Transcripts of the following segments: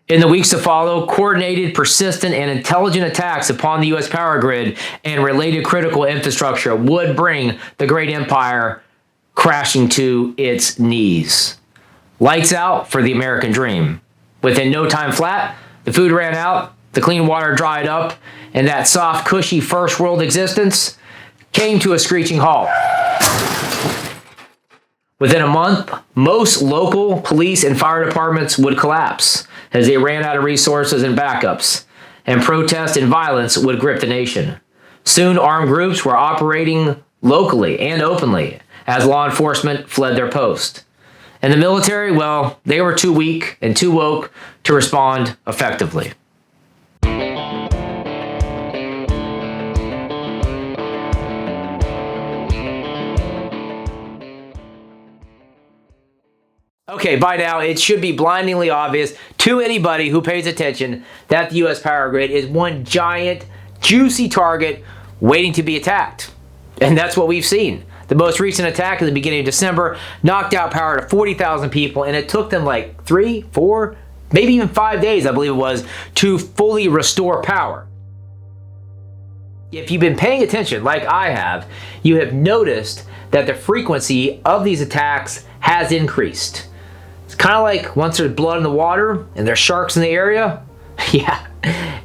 In the weeks to follow, coordinated, persistent, and intelligent attacks upon the U.S. power grid and related critical infrastructure would bring the great empire crashing to its knees. Lights out for the American dream. Within no time flat, the food ran out, the clean water dried up, and that soft, cushy first world existence came to a screeching halt. Within a month, most local police and fire departments would collapse as they ran out of resources and backups, and protest and violence would grip the nation. Soon, armed groups were operating locally and openly as law enforcement fled their post. And the military, well, they were too weak and too woke to respond effectively. Okay, by now it should be blindingly obvious to anybody who pays attention that the U.S. power grid is one giant, juicy target waiting to be attacked. And that's what we've seen. The most recent attack at the beginning of December knocked out power to 40,000 people, and it took them like 3, 4, maybe even 5 days, I believe it was, to fully restore power. If you've been paying attention, like I have, you have noticed that the frequency of these attacks has increased. It's kind of like once there's blood in the water and there's sharks in the area. Yeah,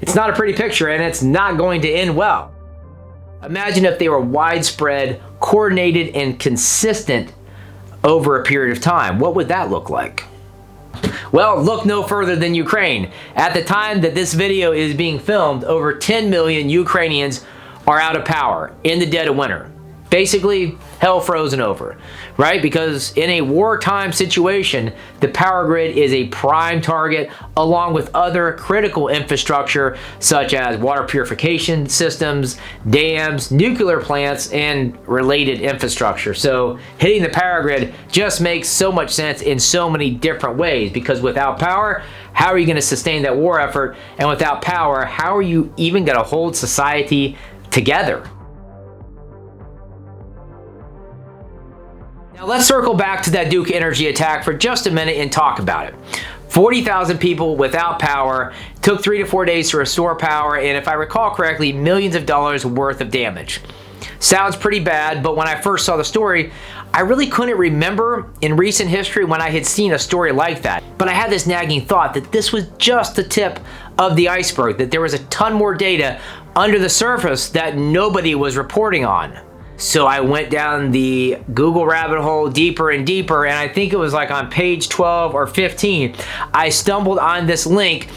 it's not a pretty picture, and it's not going to end well. Imagine if they were widespread, coordinated, and consistent over a period of time. What would that look like? Well, look no further than Ukraine. At the time that this video is being filmed, over 10 million Ukrainians are out of power in the dead of winter. Basically, hell frozen over, right? Because in a wartime situation, the power grid is a prime target along with other critical infrastructure such as water purification systems, dams, nuclear plants, and related infrastructure. So hitting the power grid just makes so much sense in so many different ways, because without power, how are you going to sustain that war effort? And without power, how are you even going to hold society together? Now let's circle back to that Duke Energy attack for just a minute and talk about it. 40,000 people without power, took 3 to 4 days to restore power, and if I recall correctly, millions of dollars worth of damage. Sounds pretty bad, but when I first saw the story, I really couldn't remember in recent history when I had seen a story like that. But I had this nagging thought that this was just the tip of the iceberg, that there was a ton more data under the surface that nobody was reporting on. So I went down the Google rabbit hole deeper and deeper, and I think it was like on page 12 or 15, I stumbled on this link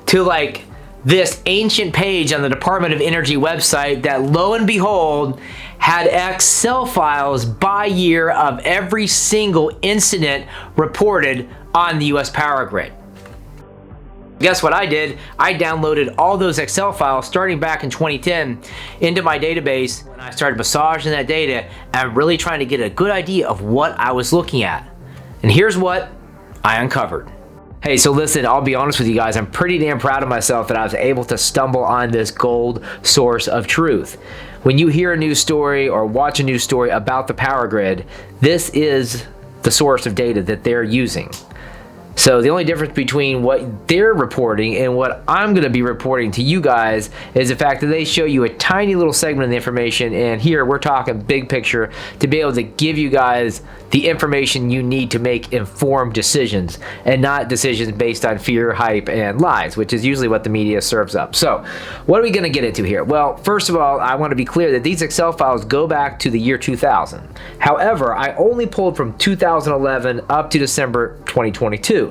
to like this ancient page on the Department of Energy website that, lo and behold, had Excel files by year of every single incident reported on the US power grid. Guess what I did? I downloaded all those Excel files starting back in 2010 into my database, and I started massaging that data and really trying to get a good idea of what I was looking at. And here's what I uncovered. Hey, so listen, I'll be honest with you guys, I'm pretty damn proud of myself that I was able to stumble on this gold source of truth. When you hear a news story or watch a news story about the power grid, this is the source of data that they're using. So the only difference between what they're reporting and what I'm going to be reporting to you guys is the fact that they show you a tiny little segment of the information, and here we're talking big picture to be able to give you guys the information you need to make informed decisions, and not decisions based on fear, hype, and lies, which is usually what the media serves up. So what are we going to get into here? Well, first of all, I want to be clear that these Excel files go back to the year 2000. However, I only pulled from 2011 up to December 2022.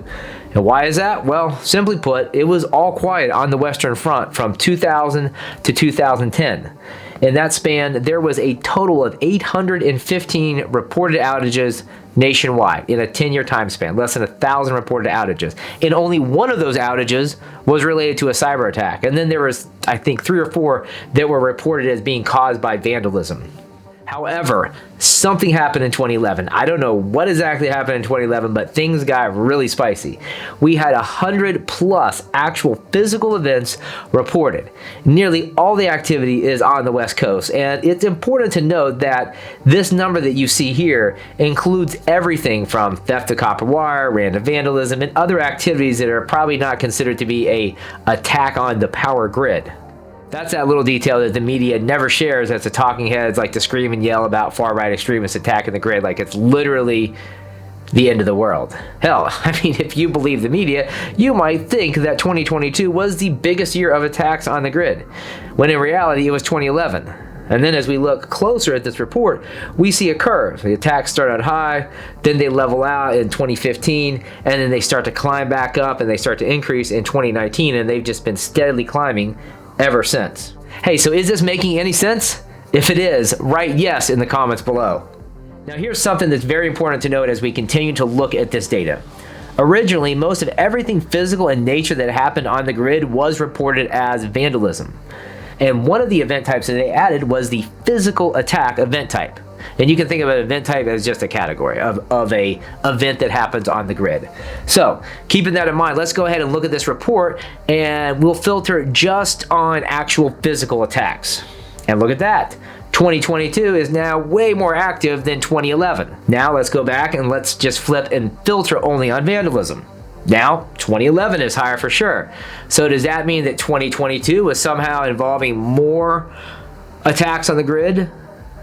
And why is that? Well, simply put, it was all quiet on the Western Front from 2000 to 2010. In that span, there was a total of 815 reported outages nationwide in a 10-year time span, less than 1,000 reported outages. And only one of those outages was related to a cyber attack. And then there was, I think, 3 or 4 that were reported as being caused by vandalism. However, something happened in 2011. I don't know what exactly happened in 2011, but things got really spicy. We had 100 plus actual physical events reported. Nearly all the activity is on the West Coast, and it's important to note that this number that you see here includes everything from theft of copper wire, random vandalism, and other activities that are probably not considered to be an attack on the power grid. That's that little detail that the media never shares, as the talking heads like to scream and yell about far-right extremists attacking the grid like it's literally the end of the world. Hell, I mean, if you believe the media, you might think that 2022 was the biggest year of attacks on the grid, when in reality it was 2011. And then as we look closer at this report, we see a curve. The attacks start out high, then they level out in 2015, and then they start to climb back up and they start to increase in 2019, and they've just been steadily climbing ever since. Hey, so is this making any sense? If it is, write yes in the comments below. Now here's something that's very important to note as we continue to look at this data. Originally, most of everything physical in nature that happened on the grid was reported as vandalism. And one of the event types that they added was the physical attack event type. And you can think of an event type as just a category of a event that happens on the grid. So keeping that in mind, let's go ahead and look at this report, and we'll filter just on actual physical attacks. And look at that. 2022 is now way more active than 2011. Now let's go back and let's just flip and filter only on vandalism. Now 2011 is higher for sure. So does that mean that 2022 was somehow involving more attacks on the grid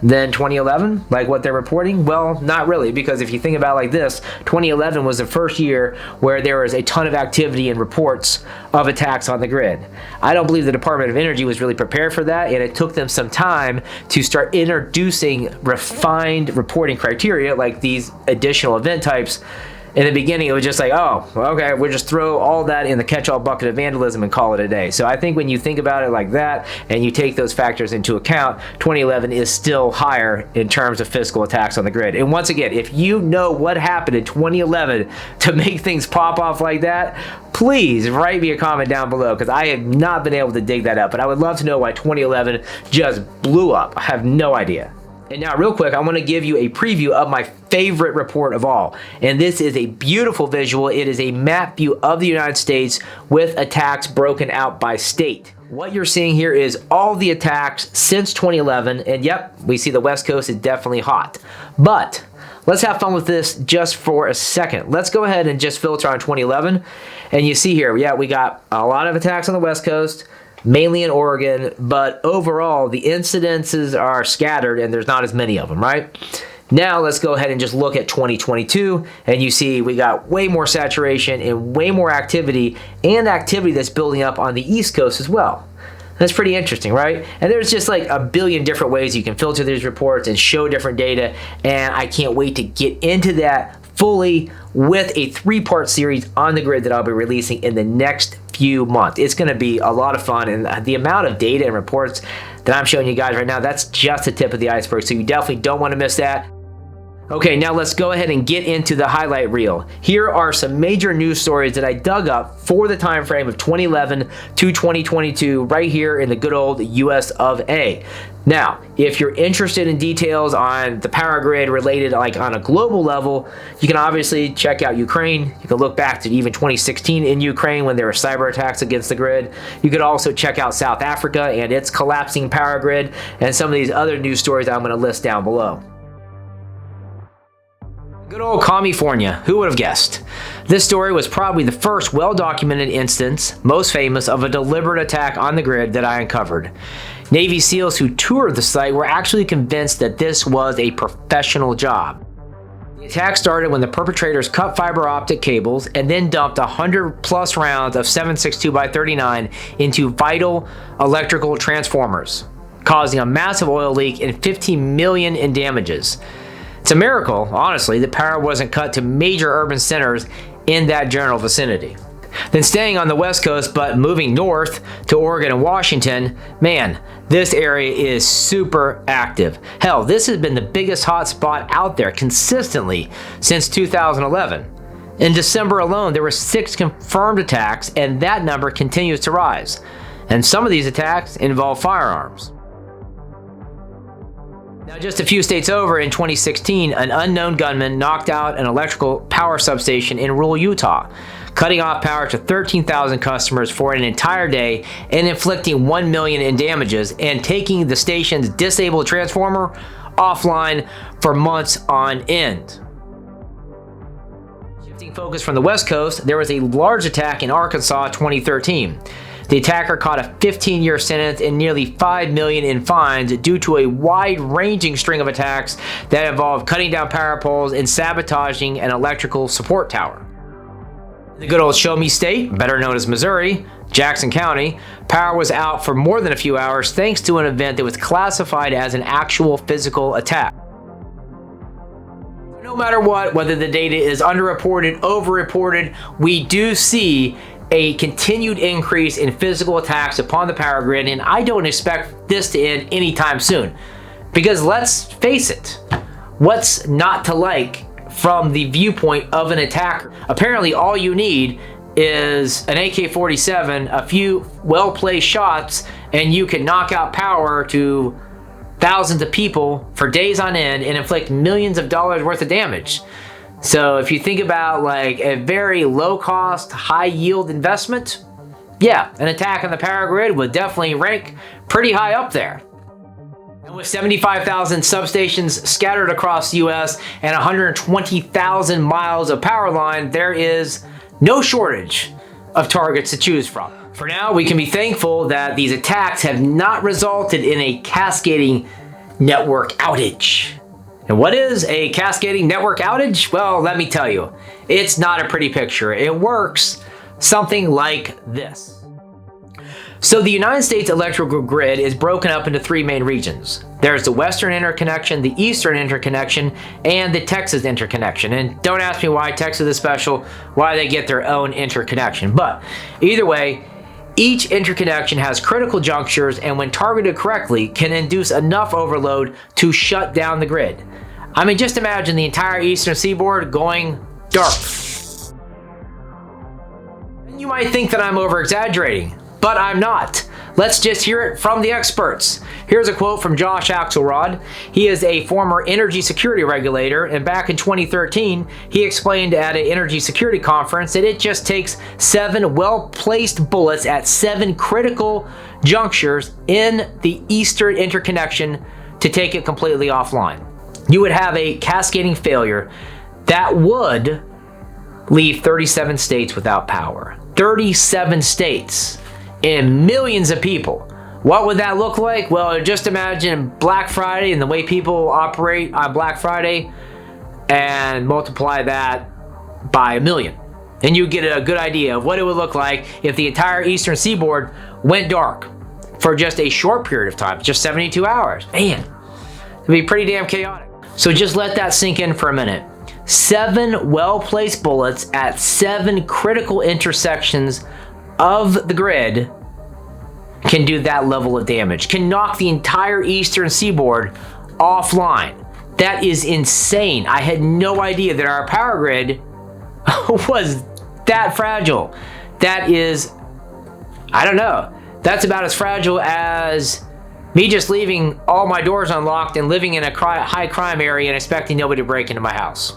than 2011, like what they're reporting? Well, not really, because if you think about it like this, 2011 was the first year where there was a ton of activity and reports of attacks on the grid. I don't believe the Department of Energy was really prepared for that, and it took them some time to start introducing refined reporting criteria like these additional event types. In the beginning, it was just like, oh, okay, we'll just throw all that in the catch-all bucket of vandalism and call it a day. So I think when you think about it like that and you take those factors into account, 2011 is still higher in terms of physical attacks on the grid. And once again, if you know what happened in 2011 to make things pop off like that, please write me a comment down below, because I have not been able to dig that up. But I would love to know why 2011 just blew up. I have no idea. And now real quick, I want to give you a preview of my favorite report of all. And this is a beautiful visual. It is a map view of the United States with attacks broken out by state. What you're seeing here is all the attacks since 2011. And yep, we see the West Coast is definitely hot. But let's have fun with this just for a second. Let's go ahead and just filter on 2011. And you see here, yeah, we got a lot of attacks on the West Coast, mainly in Oregon, but overall the incidences are scattered and there's not as many of them, right? Now let's go ahead and just look at 2022, and you see we got way more saturation and way more activity, and activity that's building up on the East Coast as well. That's pretty interesting, right? And there's just like a billion different ways you can filter these reports and show different data, and I can't wait to get into that fully with a 3-part series on the grid that I'll be releasing in the next few months. It's going to be a lot of fun, and the amount of data and reports that I'm showing you guys right now, that's just the tip of the iceberg, so you definitely don't want to miss that. Okay, now let's go ahead and get into the highlight reel. Here are some major news stories that I dug up for the time frame of 2011 to 2022 right here in the good old US of A. Now, if you're interested in details on the power grid related like on a global level, you can obviously check out Ukraine. You can look back to even 2016 in Ukraine when there were cyber attacks against the grid. You could also check out South Africa and its collapsing power grid, and some of these other news stories I'm going to list down below. Good old California, who would have guessed? This story was probably the first well-documented instance, most famous, of a deliberate attack on the grid that I uncovered. Navy SEALs who toured the site were actually convinced that this was a professional job. The attack started when the perpetrators cut fiber optic cables and then dumped 100 plus rounds of 7.62x39 into vital electrical transformers, causing a massive oil leak and $15 million in damages. It's a miracle, honestly, that power wasn't cut to major urban centers in that general vicinity. Then staying on the West Coast but moving north to Oregon and Washington, man, this area is super active. Hell, this has been the biggest hotspot out there consistently since 2011. In December alone, there were 6 confirmed attacks, and that number continues to rise. And some of these attacks involve firearms. Now, just a few states over, in 2016, an unknown gunman knocked out an electrical power substation in rural Utah, cutting off power to 13,000 customers for an entire day and inflicting $1 million in damages and taking the station's disabled transformer offline for months on end. Shifting focus from the West Coast, there was a large attack in Arkansas in 2013. The attacker caught a 15-year sentence and nearly $5 million in fines due to a wide-ranging string of attacks that involved cutting down power poles and sabotaging an electrical support tower. In the good old Show Me State, better known as Missouri, Jackson County, power was out for more than a few hours thanks to an event that was classified as an actual physical attack. No matter what, whether the data is underreported, overreported, we do see a continued increase in physical attacks upon the power grid, and I don't expect this to end anytime soon. Because let's face it, what's not to like from the viewpoint of an attacker? Apparently all you need is an AK-47, a few well-placed shots, and you can knock out power to thousands of people for days on end and inflict millions of dollars worth of damage. So if you think about like a very low-cost, high-yield investment, yeah, an attack on the power grid would definitely rank pretty high up there. And with 75,000 substations scattered across the U.S. and 120,000 miles of power line, there is no shortage of targets to choose from. For now, we can be thankful that these attacks have not resulted in a cascading network outage. And what is a cascading network outage? Well, let me tell you, it's not a pretty picture. It works something like this. So the United States electrical grid is broken up into three main regions. There's the Western interconnection, the Eastern interconnection, and the Texas interconnection. And don't ask me why Texas is special, why they get their own interconnection. But either way, each interconnection has critical junctures and when targeted correctly can induce enough overload to shut down the grid. I mean, just imagine the entire eastern seaboard going dark. You might think that I'm over-exaggerating, but I'm not. Let's just hear it from the experts. Here's a quote from Josh Axelrod. He is a former energy security regulator, and back in 2013, he explained at an energy security conference that it just takes 7 well-placed bullets at 7 critical junctures in the eastern interconnection to take it completely offline. You would have a cascading failure that would leave 37 states without power. 37 states and millions of people. What would that look like? Well, just imagine Black Friday and the way people operate on Black Friday and multiply that by 1 million. And you get a good idea of what it would look like if the entire eastern seaboard went dark for just a short period of time, just 72 hours. Man, it'd be pretty damn chaotic. So just let that sink in for a minute. 7 well-placed bullets at 7 critical intersections of the grid can do that level of damage, can knock the entire eastern seaboard offline. That is insane. I had no idea that our power grid was that fragile. That is, I don't know, that's about as fragile as me just leaving all my doors unlocked and living in a high crime area and expecting nobody to break into my house.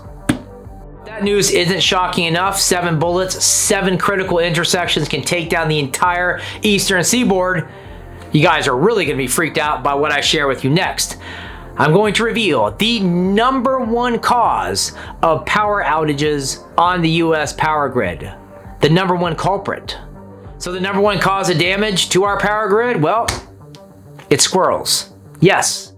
That news isn't shocking enough. 7 bullets, 7 critical intersections can take down the entire eastern seaboard. You guys are really going to be freaked out by what I share with you next. I'm going to reveal the #1 cause of power outages on the U.S. power grid. The #1 culprit. So the #1 cause of damage to our power grid? Well, it's squirrels. Yes.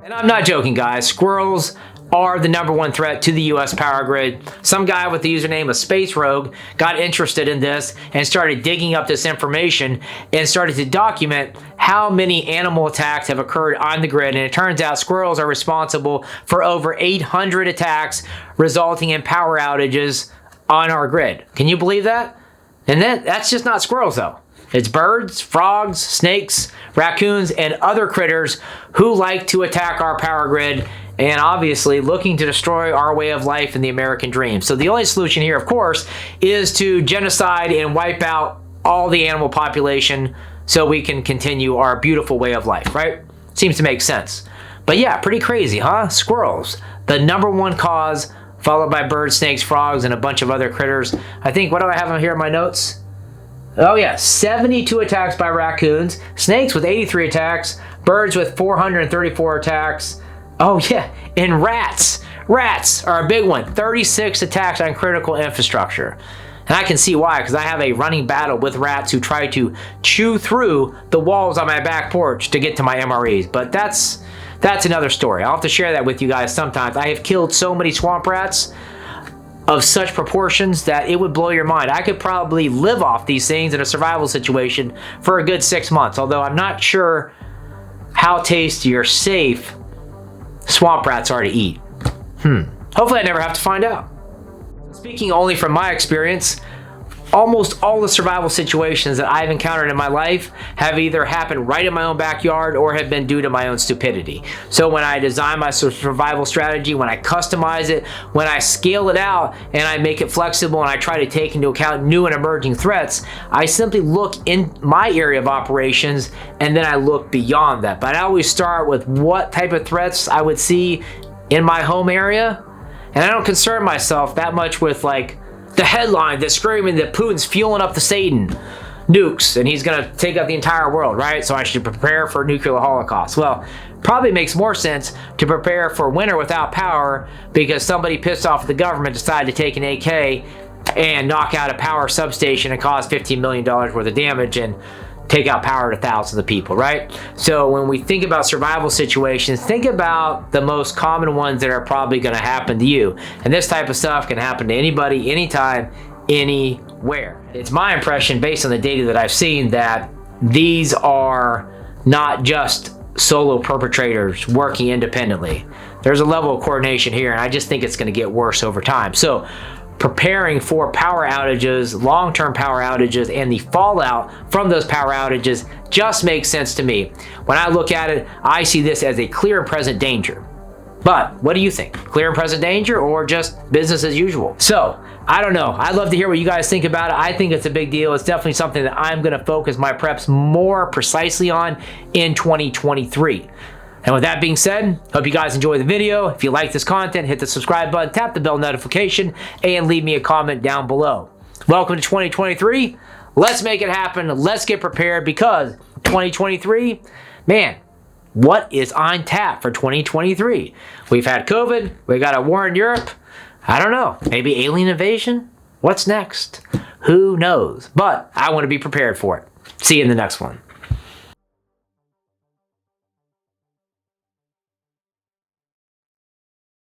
And I'm not joking, guys. Squirrels are the #1 threat to the U.S. power grid. Some guy with the username of Space Rogue got interested in this and started digging up this information and started to document how many animal attacks have occurred on the grid. And it turns out squirrels are responsible for over 800 attacks resulting in power outages on our grid. Can you believe that? And that's just not squirrels though. It's birds, frogs, snakes, raccoons, and other critters who like to attack our power grid and obviously looking to destroy our way of life and the American dream. So the only solution here, of course, is to genocide and wipe out all the animal population so we can continue our beautiful way of life, right? Seems to make sense. But But yeah, pretty crazy, huh? Squirrels, the #1 cause, followed by birds, snakes, frogs, and a bunch of other critters. I think, what do I have on here in my notes? Oh yeah, 72 attacks by raccoons, snakes with 83 attacks, birds with 434 attacks. Oh yeah, and rats. Rats are a big one, 36 attacks on critical infrastructure. And I can see why, because I have a running battle with rats who try to chew through the walls on my back porch to get to my MREs. But that's another story. I'll have to share that with you guys sometimes. I have killed so many swamp rats of such proportions that it would blow your mind. I could probably live off these things in a survival situation for a good 6 months, although I'm not sure how tasty or safe swamp rats are to eat. Hopefully I never have to find out. Speaking only from my experience, almost all the survival situations that I've encountered in my life have either happened right in my own backyard or have been due to my own stupidity. So when I design my survival strategy, when I customize it, when I scale it out and I make it flexible and I try to take into account new and emerging threats, I simply look in my area of operations and then I look beyond that. But I always start with what type of threats I would see in my home area, and I don't concern myself that much with like the headline that's screaming that Putin's fueling up the Satan nukes and he's gonna take out the entire world, right? So I should prepare for a nuclear holocaust. Well, probably makes more sense to prepare for winter without power because somebody pissed off at the government decided to take an AK and knock out a power substation and cause $15 million worth of damage and take out power to thousands of people, right? So when we think about survival situations, think about the most common ones that are probably going to happen to you. And this type of stuff can happen to anybody, anytime, anywhere. It's my impression, based on the data that I've seen, that these are not just solo perpetrators working independently. There's a level of coordination here, and I just think it's going to get worse over time. So preparing for power outages, long-term power outages, and the fallout from those power outages just makes sense to me. When I look at it, I see this as a clear and present danger. But what do you think? Clear and present danger or just business as usual? So, I don't know. I'd love to hear what you guys think about it. I think it's a big deal. It's definitely something that I'm going to focus my preps more precisely on in 2023. And with that being said, hope you guys enjoy the video. If you like this content, hit the subscribe button, tap the bell notification, and leave me a comment down below. Welcome to 2023. Let's make it happen. Let's get prepared because 2023, man, what is on tap for 2023? We've had COVID. We got a war in Europe. I don't know. Maybe alien invasion? What's next? Who knows? But I want to be prepared for it. See you in the next one.